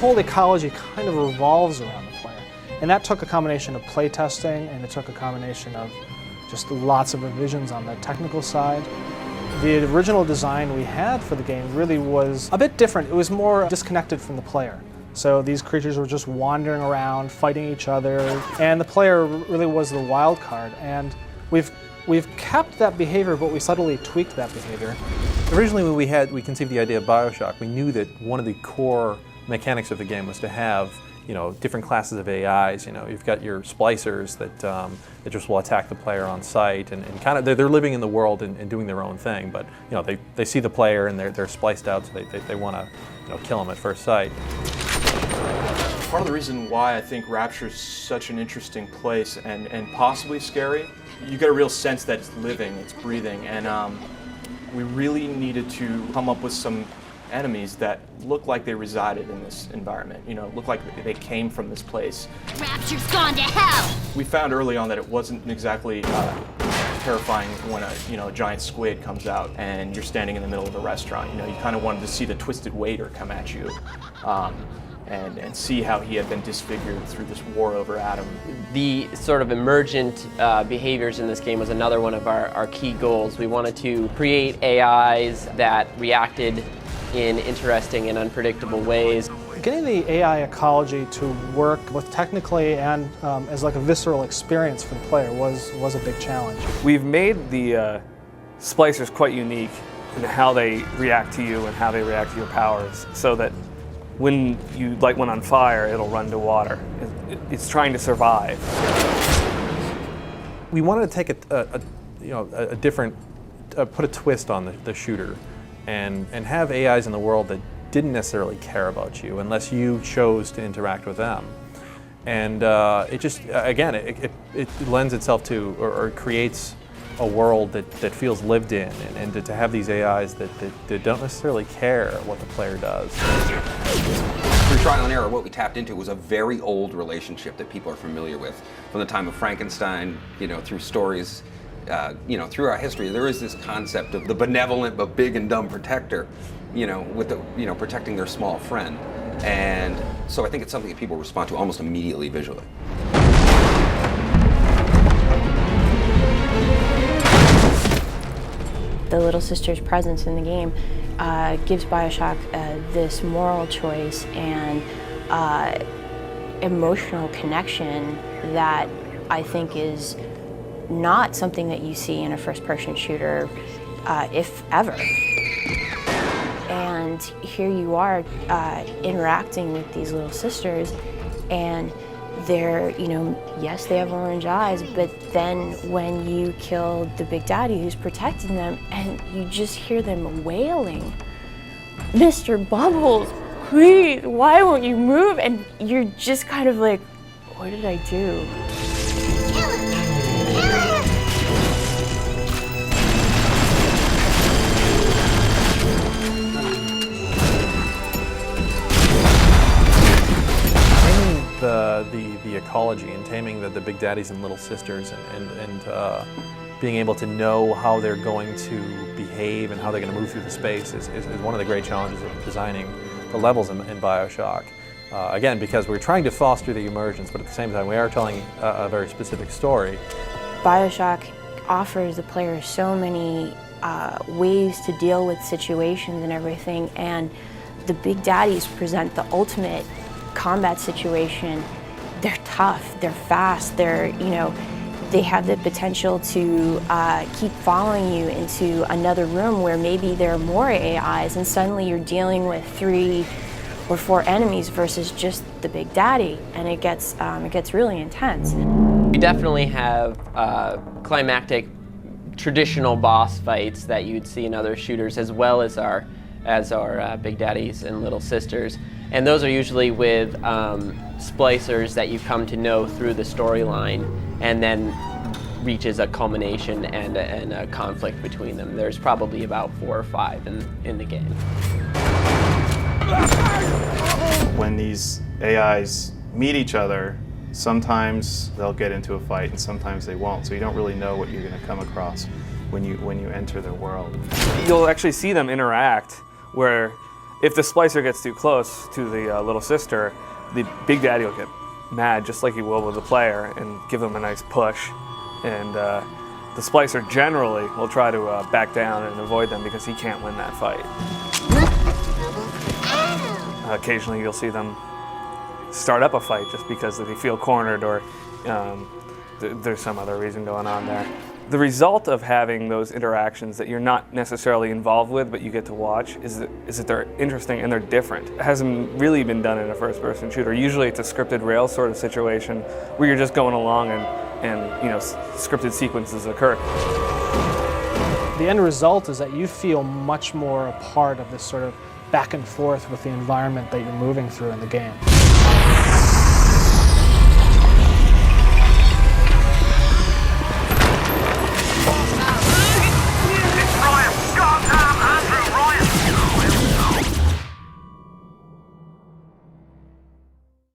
whole ecology kind of revolves around the player. And that took a combination of play testing, and it took a combination of just lots of revisions on the technical side. The original design we had for the game really was a bit different. It was more disconnected from the player. So these creatures were just wandering around, fighting each other, and the player really was the wild card. And we've kept that behavior, but we subtly tweaked that behavior. Originally when we conceived the idea of Bioshock, we knew that one of the core mechanics of the game was to have different classes of AIs. You've got your splicers that just will attack the player on sight, and kind of they're living in the world and doing their own thing. But they see the player and they're spliced out, so they want to kill him at first sight. Part of the reason why I think Rapture's such an interesting place and possibly scary, you get a real sense that it's living, it's breathing, and we really needed to come up with some enemies that look like they resided in this environment, look like they came from this place. Rapture's gone to hell! We found early on that it wasn't exactly terrifying when a giant squid comes out and you're standing in the middle of a restaurant. You kind of wanted to see the twisted waiter come at you and see how he had been disfigured through this war over Adam. The sort of emergent behaviors in this game was another one of our key goals. We wanted to create AIs that reacted in interesting and unpredictable ways. Getting the AI ecology to work both technically and as like a visceral experience for the player was a big challenge. We've made the splicers quite unique in how they react to you and how they react to your powers, so that when you light one on fire, it'll run to water. It's trying to survive. We wanted to take a different, put a twist on the shooter, and have AIs in the world that didn't necessarily care about you unless you chose to interact with them. And it just, again, it lends itself to, or creates a world that feels lived in, and to have these AIs that don't necessarily care what the player does. Through trial and error, what we tapped into was a very old relationship that people are familiar with from the time of Frankenstein, through stories, through our history. There is this concept of the benevolent but big and dumb protector, with the, protecting their small friend. And so I think it's something that people respond to almost immediately visually. The little sister's presence in the game gives Bioshock this moral choice and emotional connection that I think is not something that you see in a first-person shooter, if ever. And here you are interacting with these little sisters, and they're, yes, they have orange eyes, but then when you kill the big daddy who's protecting them, and you just hear them wailing, "Mr. Bubbles, please, why won't you move?" And you're just kind of like, what did I do? The ecology and taming the big daddies and little sisters, and being able to know how they're going to behave and how they're going to move through the space is one of the great challenges of designing the levels in Bioshock. Again, because we're trying to foster the emergence, but at the same time we are telling a very specific story. Bioshock offers the player so many ways to deal with situations and everything, and the big daddies present the ultimate combat situation. They're tough, they're fast, they have the potential to keep following you into another room where maybe there are more AIs, and suddenly you're dealing with 3 or 4 enemies versus just the big daddy, and it gets really intense. We definitely have climactic traditional boss fights that you'd see in other shooters, as well as our big daddies and little sisters. And those are usually with splicers that you come to know through the storyline, and then reaches a culmination and a conflict between them. There's probably about 4 or 5 in the game. When these AIs meet each other, sometimes they'll get into a fight and sometimes they won't, so you don't really know what you're going to come across when you enter their world. You'll actually see them interact, where If the splicer gets too close to the little sister, the Big Daddy will get mad, just like he will with the player, and give them a nice push. And the splicer generally will try to back down and avoid them because he can't win that fight. Occasionally you'll see them start up a fight just because they feel cornered or there's some other reason going on there. The result of having those interactions that you're not necessarily involved with but you get to watch is that they're interesting and they're different. It hasn't really been done in a first-person shooter. Usually it's a scripted rail sort of situation where you're just going along and scripted sequences occur. The end result is that you feel much more a part of this sort of back and forth with the environment that you're moving through in the game.